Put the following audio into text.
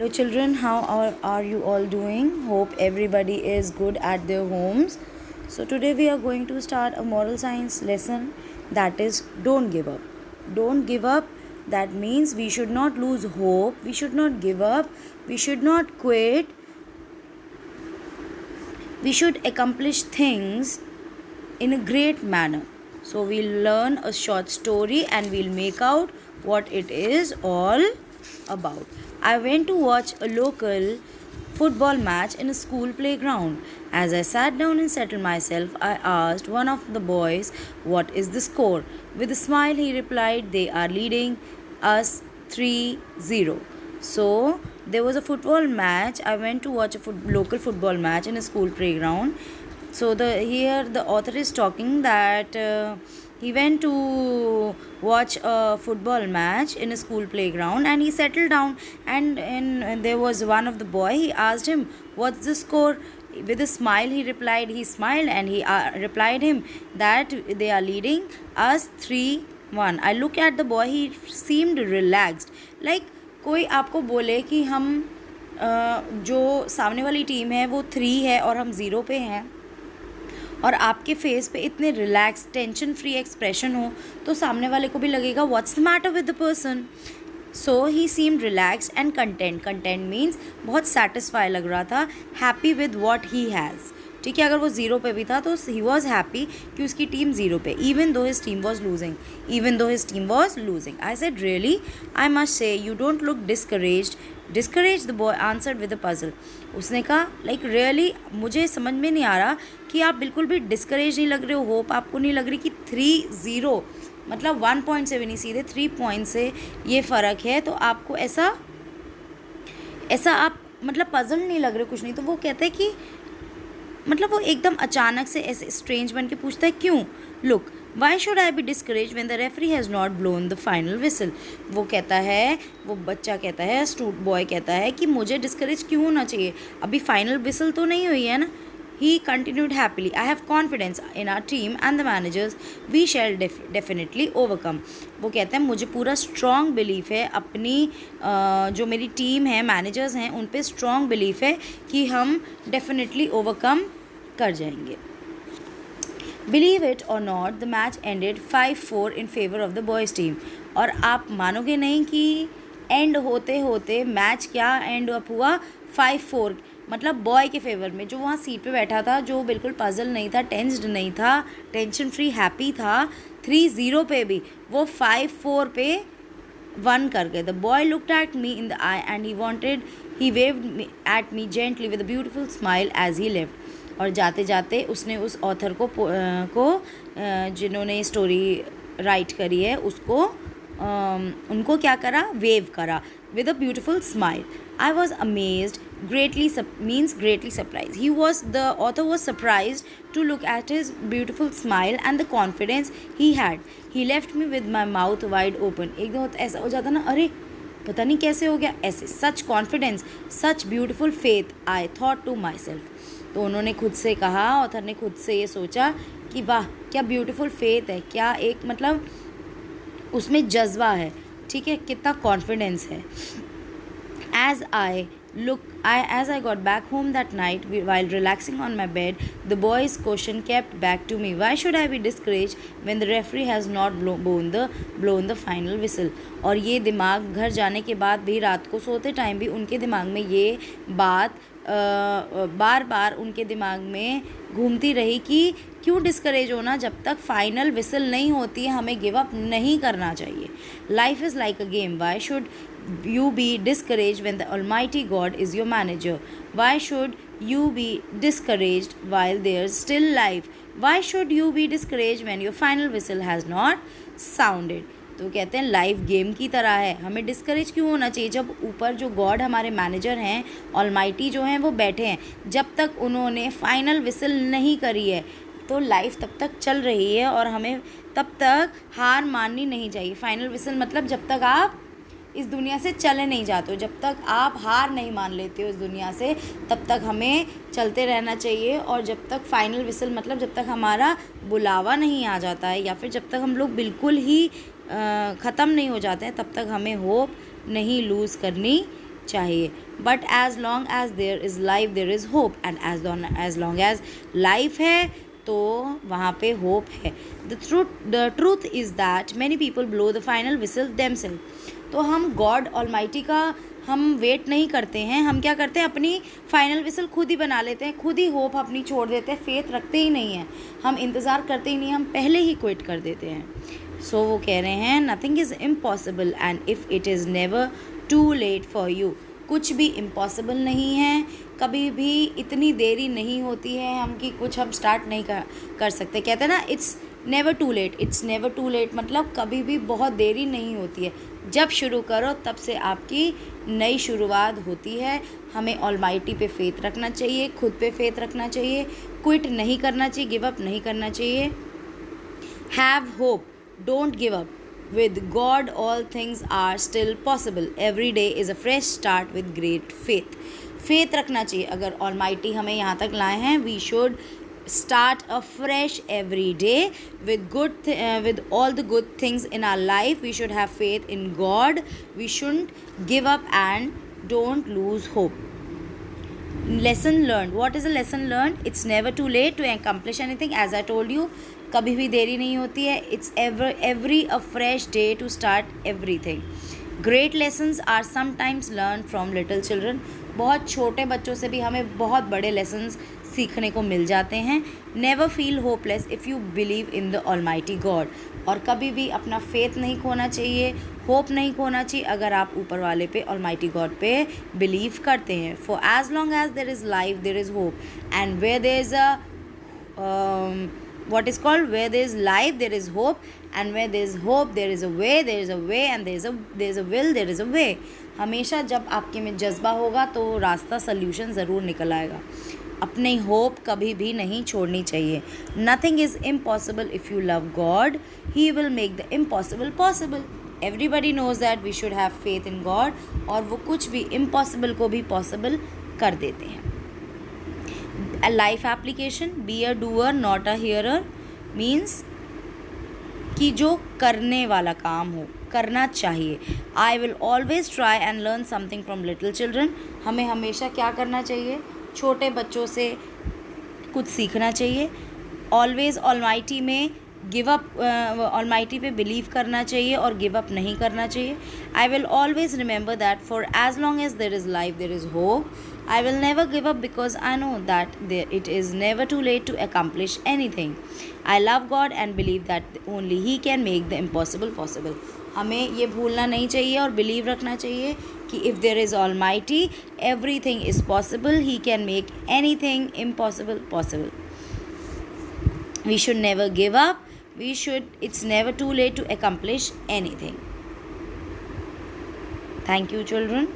Hello children, how are you all doing? Hope everybody is good at their homes. So today we are going to start a moral science lesson, that is don't give up. Don't give up, that means we should not lose hope, we should not give up, we should not quit. We should accomplish things in a great manner. So we'll learn a short story and we'll make out what it is all about. I went to watch a local football match in a school playground. As I sat down and settled myself, I asked one of the boys, "What is the score?" With a smile, he replied, "They are leading us 3-0." So, there was a football match. I went to watch a local football match in a school playground. So here the author is talking that he went to watch a football match in a school playground and he settled down, and there was one of the boy. He asked him, "What's the score?" With a smile he replied. He smiled and he replied him that they are leading us 3-1. I look at the boy. He seemed relaxed, like कोई आपको बोले कि हम जो सामने वाली team है वो 3 है और हम 0 पे हैं, और आपके फेस पे इतने रिलैक्स टेंशन फ्री एक्सप्रेशन हो, तो सामने वाले को भी लगेगा what's the matter with the person. So he seemed relax and content. Content means बहुत सेटिस्फाई लग रहा था, happy with what he has. ठीक है, अगर वो 0 पे भी था तो ही वॉज हैप्पी कि उसकी टीम 0 पे, even though his team was losing. I said, really? I must say you don't look discouraged, the boy answered with a puzzle. उसने कहा, लाइक रियली, मुझे समझ में नहीं आ रहा कि आप बिल्कुल भी डिस्करेज नहीं लग रहे हो. होप आपको नहीं लग रही कि 3-0 मतलब 1 पॉइंट से भी नहीं, सीधे 3 पॉइंट से ये फ़र्क है, तो आपको ऐसा आप मतलब पजल नहीं लग रहे, कुछ नहीं. तो वो कहते हैं कि मतलब वो एकदम अचानक से ऐसे स्ट्रेंज बन के पूछता है, क्यों? Look, why should I B discourage when the referee has not blown the final whistle. वो कहता है, वो बच्चा कहता है, बॉय कहता है कि मुझे डिस्करेज क्यों होना चाहिए, अभी फाइनल विसल तो नहीं हुई है ना. He continued happily, I have confidence in our team and the managers. We shall definitely overcome. वो कहते हैं, मुझे पूरा स्ट्रॉन्ग बिलीफ है अपनी जो मेरी टीम है, मैनेजर्स हैं, उन पे स्ट्रॉन्ग बिलीफ है कि हम डेफिनेटली ओवरकम कर जाएंगे. Believe it or not, the match ended 5-4 in favor of the boys team. और आप मानोगे नहीं कि एंड होते होते मैच क्या एंड अप हुआ, 5-4, मतलब बॉय के फेवर में. जो वहाँ सीट पे बैठा था, जो बिल्कुल पजल नहीं था, टेंस्ड नहीं था, टेंशन फ्री हैप्पी था, 3-0 पे भी वो 5-4 पे 1 कर गए. The boy looked at me in the eye and he waved at me gently with a beautiful smile as he left. और जाते जाते उसने उस ऑथर को जिन्होंने स्टोरी राइट करी है उसको उनको क्या करा, वेव करा with a beautiful smile. I was amazed, greatly surprised. The author was surprised to look at his beautiful smile and the confidence he had. He left me with my mouth wide open. एकदम ऐसा हो जाता ना, अरे पता नहीं कैसे हो गया ऐसे. Such confidence, such beautiful faith, I thought to myself. तो उन्होंने खुद से कहा, ऑथर ने खुद से ये सोचा कि वाह क्या ब्यूटीफुल फेथ है, क्या एक मतलब उसमें जज्बा है, ठीक है, कितना कॉन्फिडेंस है. As I got back home that night, while relaxing on my bed, the boy's question kept back to me. Why should I be discouraged when the referee has not blown the final whistle? और ये दिमाग घर जाने के बाद भी, रात को सोते टाइम भी उनके दिमाग में ये बात बार बार उनके दिमाग में घूमती रही कि क्यों डिस्करेज होना, जब तक फाइनल विसल नहीं होती है हमें गिव अप नहीं करना चाहिए. Life is like a game. Why should you be discouraged when the Almighty God is your manager? Why should you be discouraged while there's still life? Why should you be discouraged when your final whistle has not sounded? तो कहते हैं life game की तरह है, हमें discourage क्यों होना चाहिए जब ऊपर जो गॉड हमारे मैनेजर हैं, ऑलमाइटी जो हैं, वो बैठे हैं. जब तक उन्होंने फाइनल विसल नहीं करी है तो लाइफ तब तक चल रही है और हमें तब तक हार माननी नहीं चाहिए. फाइनल विसल मतलब जब तक आप इस दुनिया से चले नहीं जाते हो, जब तक आप हार नहीं मान लेते हो इस दुनिया से, तब तक हमें चलते रहना चाहिए. और जब तक फाइनल विसल मतलब जब तक हमारा बुलावा नहीं आ जाता है, या फिर जब तक हम लोग बिल्कुल ही ख़त्म नहीं हो जाते हैं, तब तक हमें होप नहीं लूज़ करनी चाहिए. But as long as there is life there is hope, and as long as life है तो वहाँ पे होप है. The truth is that many people blow the final whistle themselves. तो हम गॉड ऑलमाइटी का हम वेट नहीं करते हैं. हम क्या करते हैं, अपनी फाइनल विसल खुद ही बना लेते हैं, खुद ही होप अपनी छोड़ देते हैं, फेथ रखते ही नहीं हैं, हम इंतज़ार करते ही नहीं, हम पहले ही क्विट कर देते हैं. सो वो कह रहे हैं nothing is impossible and if it is never too late for you. कुछ भी इम्पॉसिबल नहीं है, कभी भी इतनी देरी नहीं होती है हम कि कुछ हम स्टार्ट नहीं कर सकते. कहते हैं ना, it's never too late. It's never too late मतलब कभी भी बहुत देरी नहीं होती है. जब शुरू करो तब से आपकी नई शुरुआत होती है. हमें ऑलमाइटी पे फेथ रखना चाहिए, खुद पे फेथ रखना चाहिए, क्विट नहीं करना चाहिए, गिव अप नहीं करना चाहिए. Have hope, don't give up. With God, all things are still possible. Every day is a fresh start with great faith. Faith रखना चाहिए. अगर Almighty हमें यहाँ तक लाए हैं, we should start afresh every day with all the good things in our life. We should have faith in God. We shouldn't give up and don't lose hope. Lesson learned. What is a lesson learned? It's never too late to accomplish anything. As I told you, कभी भी देरी नहीं होती है. It's every a fresh day to start everything. Great lessons are sometimes learned from little children. बहुत छोटे बच्चों से भी हमें बहुत बड़े lessons सीखने को मिल जाते हैं. Never feel hopeless if you believe in the Almighty God. और कभी भी अपना faith नहीं खोना चाहिए, होप नहीं खोना चाहिए अगर आप ऊपर वाले पे Almighty God पे बिलीव करते हैं. For as long as there is life there is hope, and where there is a what is called, where there is life there is hope, and where there is hope there is a way, there is a way, and there is a will, there is a way. हमेशा जब आपके में जज्बा होगा तो रास्ता solution ज़रूर निकल आएगा. अपनी होप कभी भी नहीं छोड़नी चाहिए. Nothing is impossible if you love God, he will make the impossible possible. Everybody knows that we should have faith in God, और वो कुछ भी इम्पॉसिबल को भी पॉसिबल कर देते हैं. A life application, be a doer not a hearer, means कि जो करने वाला काम हो करना चाहिए. I will always try and learn something from little children. हमें हमेशा क्या करना चाहिए, छोटे बच्चों से कुछ सीखना चाहिए. Always Almighty में गिव अप, ऑलमाइटी पे बिलीव करना चाहिए और गिव अप नहीं करना चाहिए. I will always remember that for as long as there is life there is hope. I will never give up because I know that it is never too late to accomplish anything. I love God and believe that only He can make the impossible possible. हमें ये भूलना नहीं चाहिए और believe रखना चाहिए कि if there is Almighty, everything is possible. He can make anything impossible possible. We should never give up. It's never too late to accomplish anything. Thank you, children.